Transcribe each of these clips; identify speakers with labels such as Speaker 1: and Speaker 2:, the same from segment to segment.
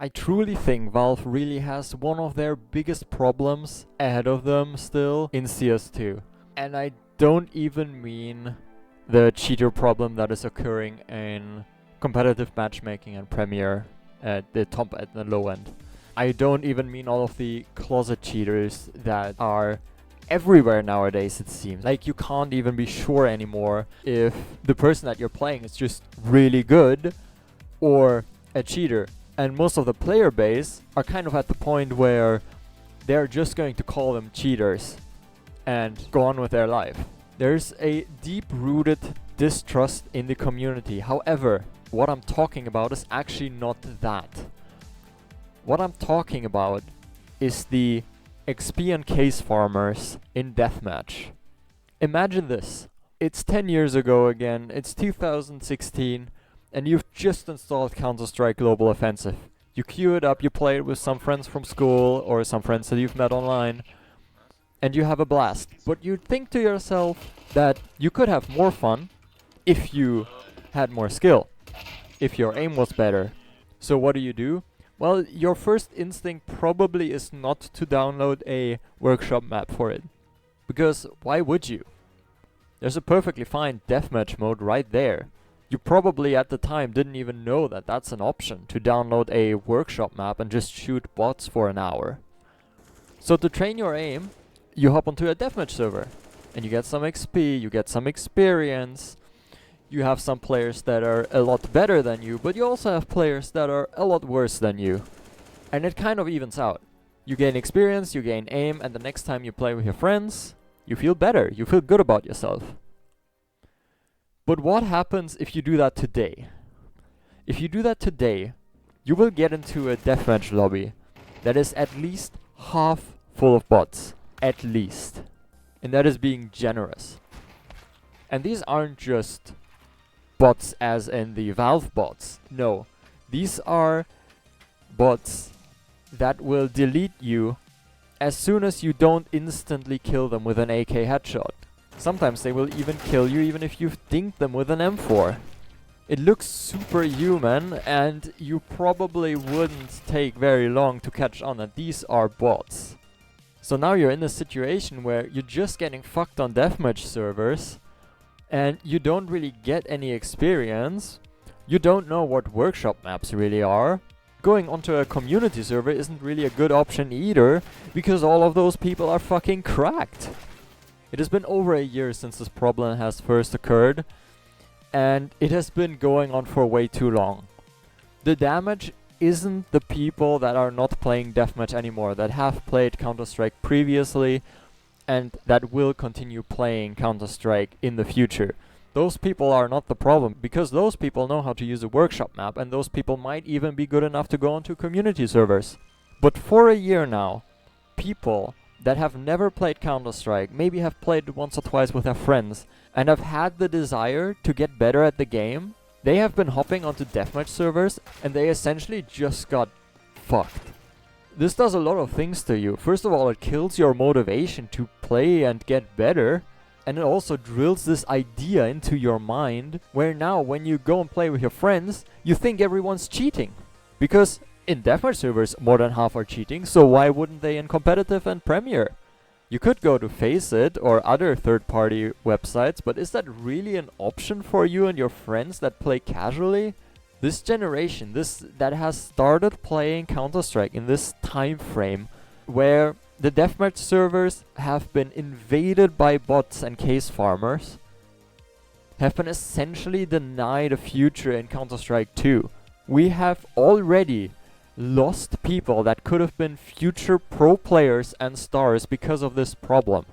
Speaker 1: I truly think Valve really has one of their biggest problems ahead of them still in CS2. And I don't even mean the cheater problem that is occurring in competitive matchmaking and Premier at the top and the low end. I don't even mean all of the closet cheaters that are everywhere nowadays, it seems. Like, you can't even be sure anymore if the person that you're playing is just really good or a cheater. And most of the player base are kind of at the point where they're just going to call them cheaters and go on with their life. There's a deep-rooted distrust in the community. However, what I'm talking about is actually not that. What I'm talking about is the XP and case farmers in deathmatch. Imagine this. It's 10 years ago again, it's 2016, and you've just installed Counter-Strike Global Offensive. You queue it up, you play it with some friends from school or some friends that you've met online, and you have a blast. But you think to yourself that you could have more fun if you had more skill, if your aim was better. So what do? Well, your first instinct probably is not to download a workshop map for it. Because why would you? There's a perfectly fine deathmatch mode right there. You probably at the time didn't even know that that's an option, to download a workshop map and just shoot bots for an hour. So to train your aim, you hop onto a deathmatch server and you get some XP, you get some experience. You have some players that are a lot better than you, but you also have players that are a lot worse than you. And it kind of evens out. You gain experience, you gain aim, and the next time you play with your friends, you feel better, you feel good about yourself. But what happens if you do that today? If you do that today, you will get into a deathmatch lobby that is at least half full of bots. At least. And that is being generous. And these aren't just bots as in the Valve bots. No. These are bots that will delete you as soon as you don't instantly kill them with an AK headshot. Sometimes they will even kill you even if you've dinked them with an M4. It looks superhuman, and you probably wouldn't take very long to catch on that these are bots. So now you're in a situation where you're just getting fucked on deathmatch servers, and you don't really get any experience. You don't know what workshop maps really are. Going onto a community server isn't really a good option either, because all of those people are fucking cracked. It has been over a year since this problem has first occurred, and it has been going on for way too long. The damage isn't the people that are not playing deathmatch anymore, that have played Counter-Strike previously and that will continue playing Counter-Strike in the future. Those people are not the problem, because those people know how to use a workshop map, and those people might even be good enough to go onto community servers. But for a year now, people that have never played Counter-Strike, maybe have played once or twice with their friends, and have had the desire to get better at the game, they have been hopping onto deathmatch servers, and they essentially just got fucked. This does a lot of things to you. First of all, it kills your motivation to play and get better, and it also drills this idea into your mind, where now when you go and play with your friends, you think everyone's cheating. Because in deathmatch servers, more than half are cheating, so why wouldn't they in competitive and Premier? You could go to Faceit or other third-party websites, but is that really an option for you and your friends that play casually? This generation, that has started playing Counter-Strike in this time frame, where the deathmatch servers have been invaded by bots and case farmers, have been essentially denied a future in Counter-Strike 2. We have already lost people that could have been future pro players and stars because of this problem.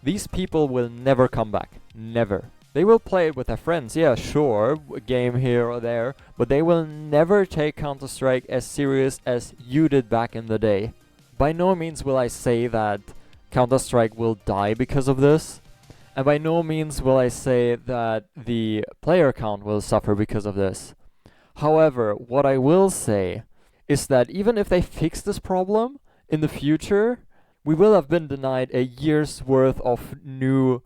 Speaker 1: These people will never come back. Never. They will play it with their friends, yeah, sure, a game here or there, but they will never take Counter-Strike as serious as you did back in the day. By no means will I say that Counter-Strike will die because of this, and by no means will I say that the player count will suffer because of this. However, what I will say is that even if they fix this problem in the future, we will have been denied a year's worth of new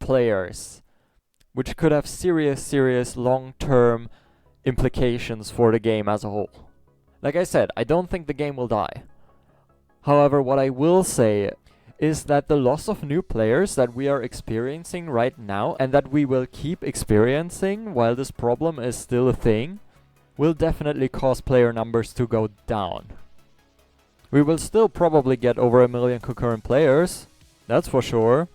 Speaker 1: players, which could have serious long-term implications for the game as a whole. Like I said, I don't think the game will die. However, what I will say is that the loss of new players that we are experiencing right now, and that we will keep experiencing while this problem is still a thing, will definitely cause player numbers to go down. We will still probably get over 1 million concurrent players, that's for sure,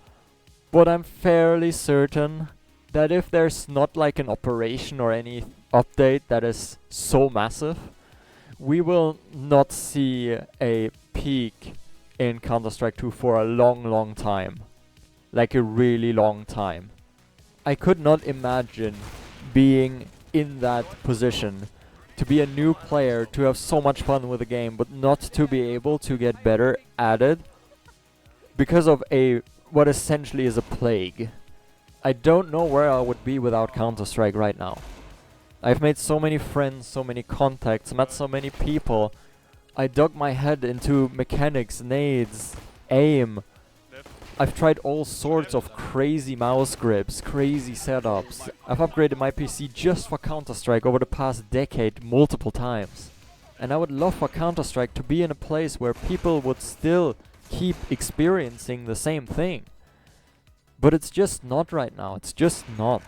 Speaker 1: but I'm fairly certain that if there's not like an operation or any update that is so massive, we will not see a peak in Counter-Strike 2 for a long time. Like a really long time. I could not imagine being in that position, to be a new player, to have so much fun with the game, but not to be able to get better at it because of what essentially is a plague. I don't know where I would be without Counter-Strike right now. I've made so many friends, so many contacts, met so many people. I dug my head into mechanics, nades, aim. I've tried all sorts of crazy mouse grips, crazy setups. I've upgraded my PC just for Counter-Strike over the past decade multiple times. And I would love for Counter-Strike to be in a place where people would still keep experiencing the same thing. But it's just not right now, it's just not.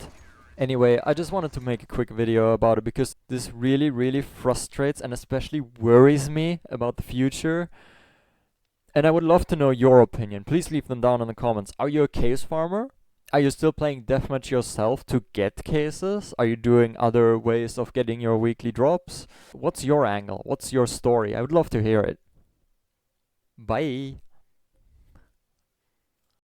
Speaker 1: Anyway, I just wanted to make a quick video about it because this really frustrates and especially worries me about the future. And I would love to know your opinion. Please leave them down in the comments. Are you a case farmer? Are you still playing deathmatch yourself to get cases? Are you doing other ways of getting your weekly drops? What's your angle? What's your story? I would love to hear it. Bye!